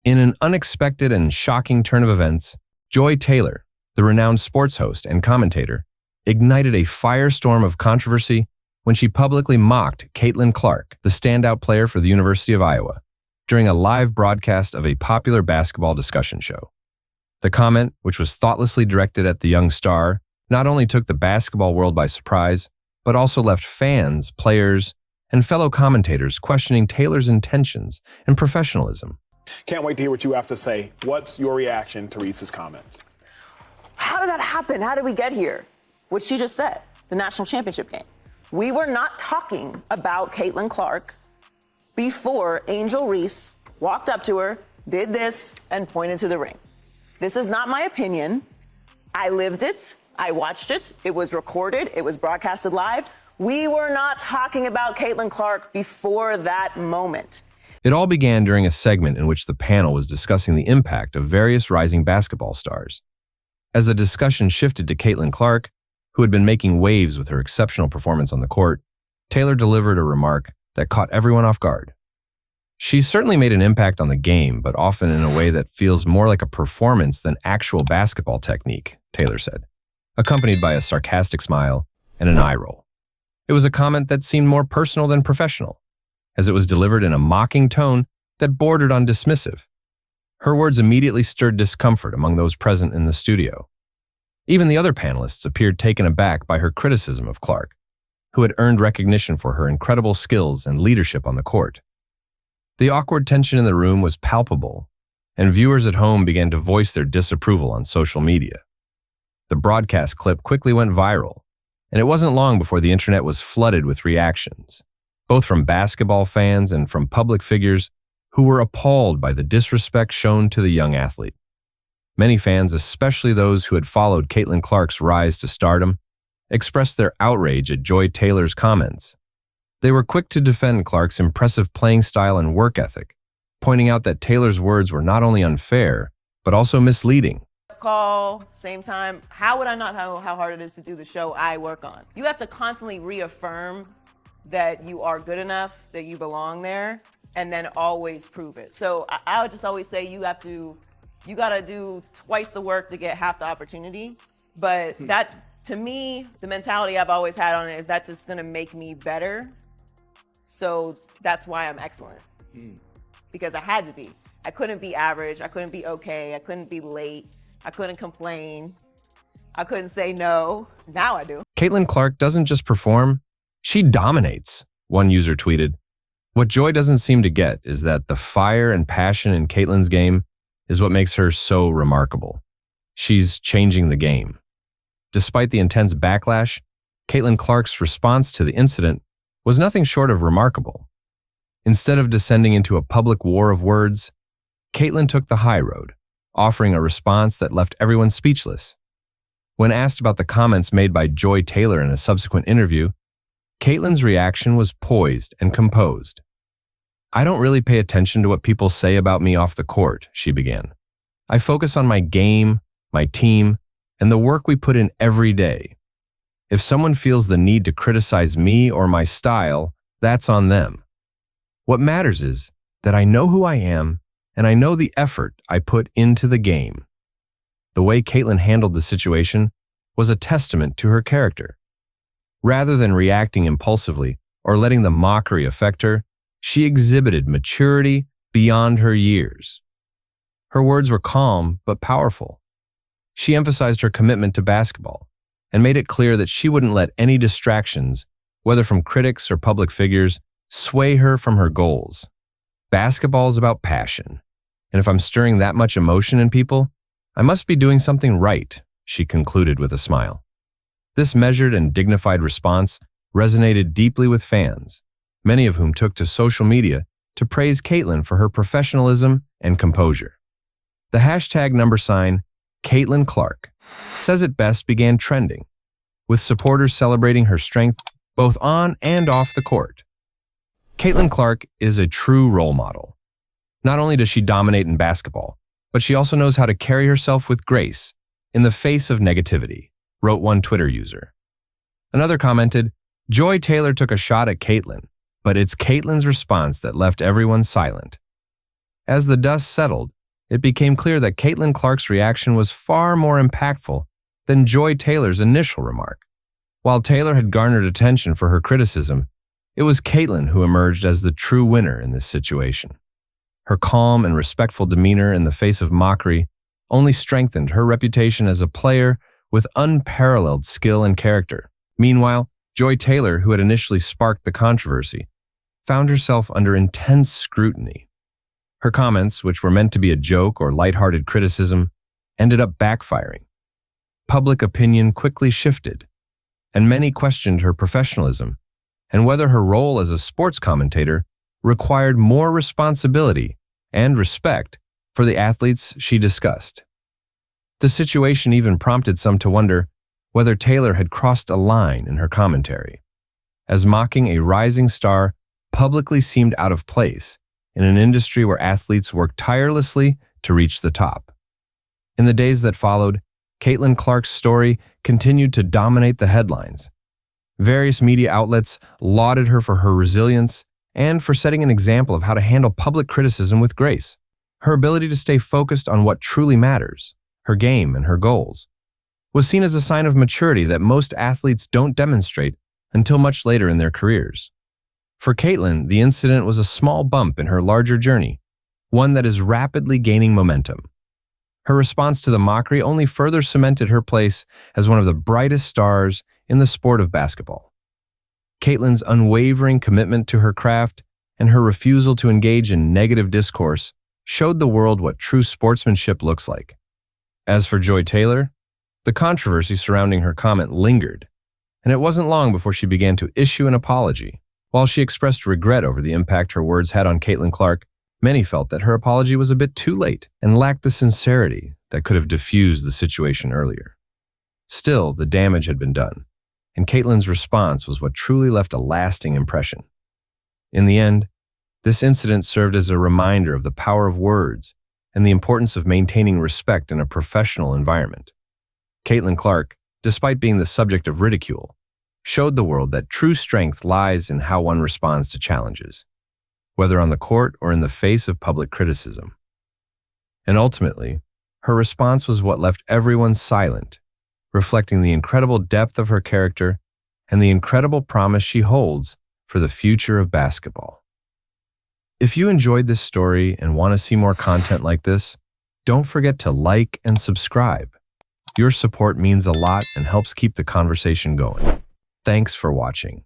In an unexpected and shocking turn of events, Joy Taylor, the renowned sports host and commentator, ignited a firestorm of controversy when she publicly mocked Caitlin Clark, the standout player for the University of Iowa, during a live broadcast of a popular basketball discussion show. The comment, which was thoughtlessly directed at the young star, not only took the basketball world by surprise, but also left fans, players, and fellow commentators questioning Taylor's intentions and professionalism. Can't wait to hear what you have to say. What's your reaction to Reese's comments? How did that happen? How did we get here? What she just said, the national championship game. We were not talking about Caitlin Clark before Angel Reese walked up to her, did this, and pointed to the ring. This is not my opinion. I lived it. I watched it. It was recorded. It was broadcasted live. We were not talking about Caitlin Clark before that moment. It all began during a segment in which the panel was discussing the impact of various rising basketball stars. As the discussion shifted to Caitlin Clark, who had been making waves with her exceptional performance on the court, Taylor delivered a remark that caught everyone off guard. She's certainly made an impact on the game, but often in a way that feels more like a performance than actual basketball technique, Taylor said, accompanied by a sarcastic smile and an eye roll. It was a comment that seemed more personal than professional, as it was delivered in a mocking tone that bordered on dismissive. Her words immediately stirred discomfort among those present in the studio. Even the other panelists appeared taken aback by her criticism of Clark, who had earned recognition for her incredible skills and leadership on the court. The awkward tension in the room was palpable, and viewers at home began to voice their disapproval on social media. The broadcast clip quickly went viral, and it wasn't long before the internet was flooded with reactions, both from basketball fans and from public figures who were appalled by the disrespect shown to the young athlete. Many fans, especially those who had followed Caitlin Clark's rise to stardom, expressed their outrage at Joy Taylor's comments. They were quick to defend Clark's impressive playing style and work ethic, pointing out that Taylor's words were not only unfair, but also misleading. Call, same time. How would I not know how hard it is to do the show I work on? You have to constantly reaffirm that you are good enough, that you belong there, and then always prove it. So I would just always say you gotta do twice the work to get half the opportunity. But that, to me, the mentality I've always had on it is that's just gonna make me better. So that's why I'm excellent. Because I had to be. I couldn't be average, I couldn't be okay, I couldn't be late, I couldn't complain, I couldn't say no. Now I do. Caitlin Clark doesn't just perform, she dominates, one user tweeted. What Joy doesn't seem to get is that the fire and passion in Caitlin's game is what makes her so remarkable. She's changing the game. Despite the intense backlash, Caitlin Clark's response to the incident was nothing short of remarkable. Instead of descending into a public war of words, Caitlin took the high road, offering a response that left everyone speechless. When asked about the comments made by Joy Taylor in a subsequent interview, Caitlin's reaction was poised and composed. "I don't really pay attention to what people say about me off the court," she began. "I focus on my game, my team, and the work we put in every day. If someone feels the need to criticize me or my style, that's on them. What matters is that I know who I am and I know the effort I put into the game." The way Caitlin handled the situation was a testament to her character. Rather than reacting impulsively or letting the mockery affect her, she exhibited maturity beyond her years. Her words were calm but powerful. She emphasized her commitment to basketball and made it clear that she wouldn't let any distractions, whether from critics or public figures, sway her from her goals. Basketball is about passion, and if I'm stirring that much emotion in people, I must be doing something right, she concluded with a smile. This measured and dignified response resonated deeply with fans, many of whom took to social media to praise Caitlin for her professionalism and composure. The hashtag #Caitlin Clark says it best began trending, with supporters celebrating her strength both on and off the court. Caitlin Clark is a true role model. Not only does she dominate in basketball, but she also knows how to carry herself with grace in the face of negativity, wrote one Twitter user. Another commented, "Joy Taylor took a shot at Caitlin, but it's Caitlin's response that left everyone silent." As the dust settled, it became clear that Caitlin Clark's reaction was far more impactful than Joy Taylor's initial remark. While Taylor had garnered attention for her criticism, it was Caitlin who emerged as the true winner in this situation. Her calm and respectful demeanor in the face of mockery only strengthened her reputation as a player with unparalleled skill and character. Meanwhile, Joy Taylor, who had initially sparked the controversy, found herself under intense scrutiny. Her comments, which were meant to be a joke or lighthearted criticism, ended up backfiring. Public opinion quickly shifted, and many questioned her professionalism and whether her role as a sports commentator required more responsibility and respect for the athletes she discussed. The situation even prompted some to wonder whether Taylor had crossed a line in her commentary, as mocking a rising star publicly seemed out of place in an industry where athletes work tirelessly to reach the top. In the days that followed, Caitlin Clark's story continued to dominate the headlines. Various media outlets lauded her for her resilience and for setting an example of how to handle public criticism with grace. Her ability to stay focused on what truly matters, her game and her goals, was seen as a sign of maturity that most athletes don't demonstrate until much later in their careers. For Caitlin, the incident was a small bump in her larger journey, one that is rapidly gaining momentum. Her response to the mockery only further cemented her place as one of the brightest stars in the sport of basketball. Caitlin's unwavering commitment to her craft and her refusal to engage in negative discourse showed the world what true sportsmanship looks like. As for Joy Taylor, the controversy surrounding her comment lingered, and it wasn't long before she began to issue an apology. While she expressed regret over the impact her words had on Caitlin Clark, many felt that her apology was a bit too late and lacked the sincerity that could have diffused the situation earlier. Still, the damage had been done, and Caitlin's response was what truly left a lasting impression. In the end, this incident served as a reminder of the power of words and the importance of maintaining respect in a professional environment. Caitlin Clark, despite being the subject of ridicule, showed the world that true strength lies in how one responds to challenges, whether on the court or in the face of public criticism. And ultimately, her response was what left everyone silent, reflecting the incredible depth of her character and the incredible promise she holds for the future of basketball. If you enjoyed this story and want to see more content like this, don't forget to like and subscribe. Your support means a lot and helps keep the conversation going. Thanks for watching.